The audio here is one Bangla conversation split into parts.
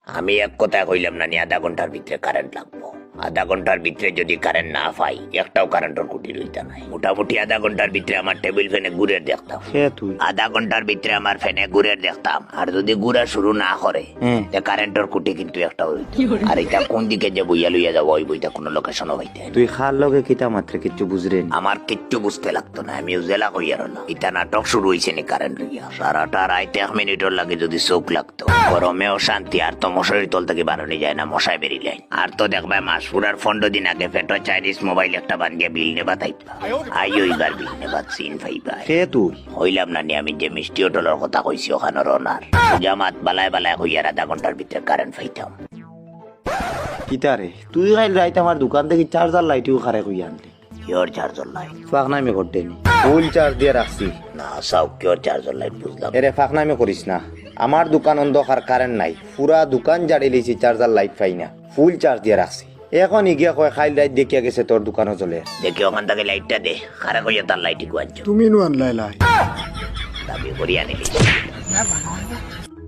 আমি এক কথা কইলাম না নি, আধা ঘন্টার ভিতরে কারেন্ট লাগবো। আধা ঘন্টার ভিতরে যদি কারেন্ট না পাই, একটাও কারেন্টের কুটি লইতা নাই। মোটামুটি আধা ঘন্টার ভিতরে আমার টেবিল ফ্যানে ঘুরের দেখতাম। আধা ঘন্টার ভিতরে আমার ফ্যানে ঘুরের দেখতাম। আর যদি ঘুরা শুরু না করে কারেন্টের কুটি কিন্তু একটাও হইতো। আর এটা কোন দিকে যে বইয়া লইয়া যাবো ওই বইটা কোনো লোকেশনও হইতে। তুই খার লগে কিতা মাত্র কিচ্ছু বুঝরেন? আমার কিচ্ছু বুঝতে লাগতো না, আমি উজেলা কইয়া রইলাম। এটা নাটক শুরু হইছে নি কারেন্ট লইয়া। সারাটা রাইতে 1 মিনিটের লাগে যদি চোখ লাগতো। গরমেও শান্তি, আর তো মশারির তল থেকে বানানো যায় না, মশায় বেরিয়ে। আর তো দেখবা মাস পুরার 15 দিন আগে ফেটো চাইনিজ মোবাইল একটা বান্ধিয়া বিল নেবা তাইবা। আইও এবার বিল নেবা সিন ফাইবা। কে তুই? হইলাম না নি, আমি যে মিষ্টি হোটেলের কথা কইছি ওখানে রনার জামাত বালায় বালায় হইয়ার আধা ঘন্টার ভিতরে কারেন্ট পাইতাম। কিতা রে তুই কাল রাইতে আমার দোকান থেকে চার্জার লাইটিও খারে কই আনলি? কিওর চার্জার লাইট? ফাঁকনামি করতে নি, ফুল চার্জ দিয়ে রাখছি। না সাউ কিওর চার্জার লাইট বুঝলাম। এরে ফাঁকনামি করিস না, আমার দোকান অন্ধকার, কারেন্ট নাই, পুরা দোকান জাড়ি লইছি, চার্জার লাইট পাই না, ফুল চার্জ দিয়ে রাখছি। এখন ইগিয়া কয় খাইল রাইত দেখিয়া গেছে তোর দোকানও চলে। দেখি ওখান থেকে লাইটটা দে, খারা কইয়া তার লাইটই গুয়াচ্ছ। তুমি নু আনলাই লাই দাবি করিয়া নিলি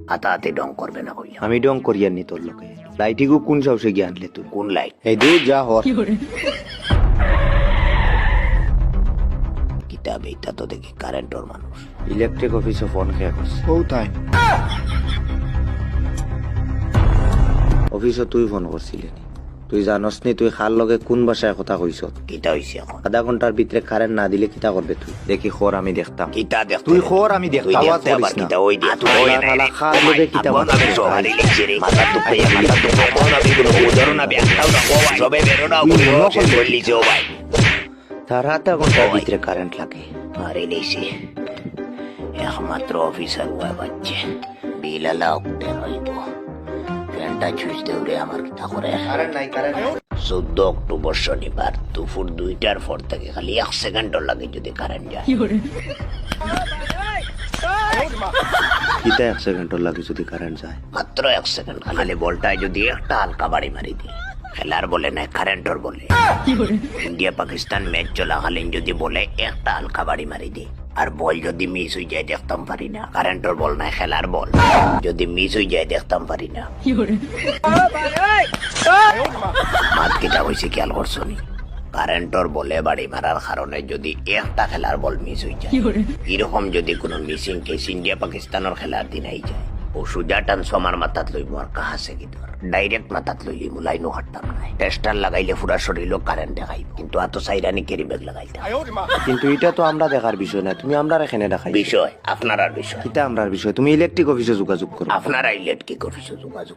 হাতাহাতি ডং করবে না কইয়া। আমি ডং করিয়ার নি তোর লোকে। লাইটিগু কোন সাহসে গিয়ে আনলে তুই? কোন লাইট? এই দূর যা হর। কিতাব এইটা তো দেখি কারেন্টর মানুষ। ইলেকট্রিক অফিসে ফোন খেয়ে করছে। ও তাই অফিসে তুই ফোন করছিলি নি? তুই জানস নি তুই খার লগে কোন ভাষায় কথা কইছ? কিতা হইছে এখন? আধা ঘন্টার ভিতরে কারেন্ট না দিলে কিতা করবে তুই? দেখি খোর আমি দেখতাম। কিতা দেখ তুই খোর আমি দেখতাম। আওয়াজ করিস না। কিতা ওই দিয়া তুই ওই না শালা খার লগে কিতা আবু না বেশো হারি লিখছে রে। মাথা তো খাইয়া মাথা তো কোন না বিগুলো উদাহরণ না ব্যাখ্যাও না কোয়াই সবে বেরো না বলি সে বললি যে ও ভাই তার আধা ঘন্টার ভিতরে কারেন্ট লাগে। আরে লিখছে একমাত্র অফিসার ওয়া বাচ্চা বিলালা উঠতে হইব। ফ্যানটা চুইস দেউরে আমার কিতা করে। কারেন্ট নাই, কারেন্ট 14 অক্টোবর শনিবার দুপুর 2টার পর থেকে খালি 1 সেকেন্ডও লাগে যদি কারেন্ট যায়। কিতা 1 সেকেন্ডর লাগে যদি কারেন্ট যায়? মাত্র 1 সেকেন্ড। খালি বলটায় যদি একটা হালকা বাড়ি মারি দিই, খেলার বলে না কারেন্টর বলে। ইন্ডিয়া পাকিস্তান ম্যাচ চলাকালীন যদি বলে একটা হালকা বাড়ি মারি দিই, আর বল যদি মিস হয়ে যায় দেখতাম পারি না। কারেন্টর বল না খেলার বল, যদি মিস হয়ে যায় দেখতাম পারি না। মাত কিটা হয়েছে খেয়াল করছো নি? কারেন্টর বলে বাড়ি মারার কারণে যদি একটা খেলার বল মিস হয়ে যায়, এরকম যদি কোনো মিসিং কেস ইন্ডিয়া পাকিস্তানের খেলার দিন আই যায়, ও সুজা টানছো আমার মাথাত লইব আর কাহাসে কি ধর ডাইরেক্ট মাথাত লইলি মুলাইনো হাঁটতাম নাই। টেস্টার লাগাইলে পুরা শরীরও কারেন্ট দেখাইব, কিন্তু এত সাইরানি কেরি ব্যাগ লাগাইতাম। কিন্তু এটা তো আমরা দেখার বিষয় না, তুমি আমরা এখানে দেখাই বিষয় আপনার আর বিষয় কিতা আমরার বিষয়। তুমি ইলেকট্রিক অফিসে যোগাযোগ করো। আপনারা ইলেকট্রিক অফিসে যোগাযোগ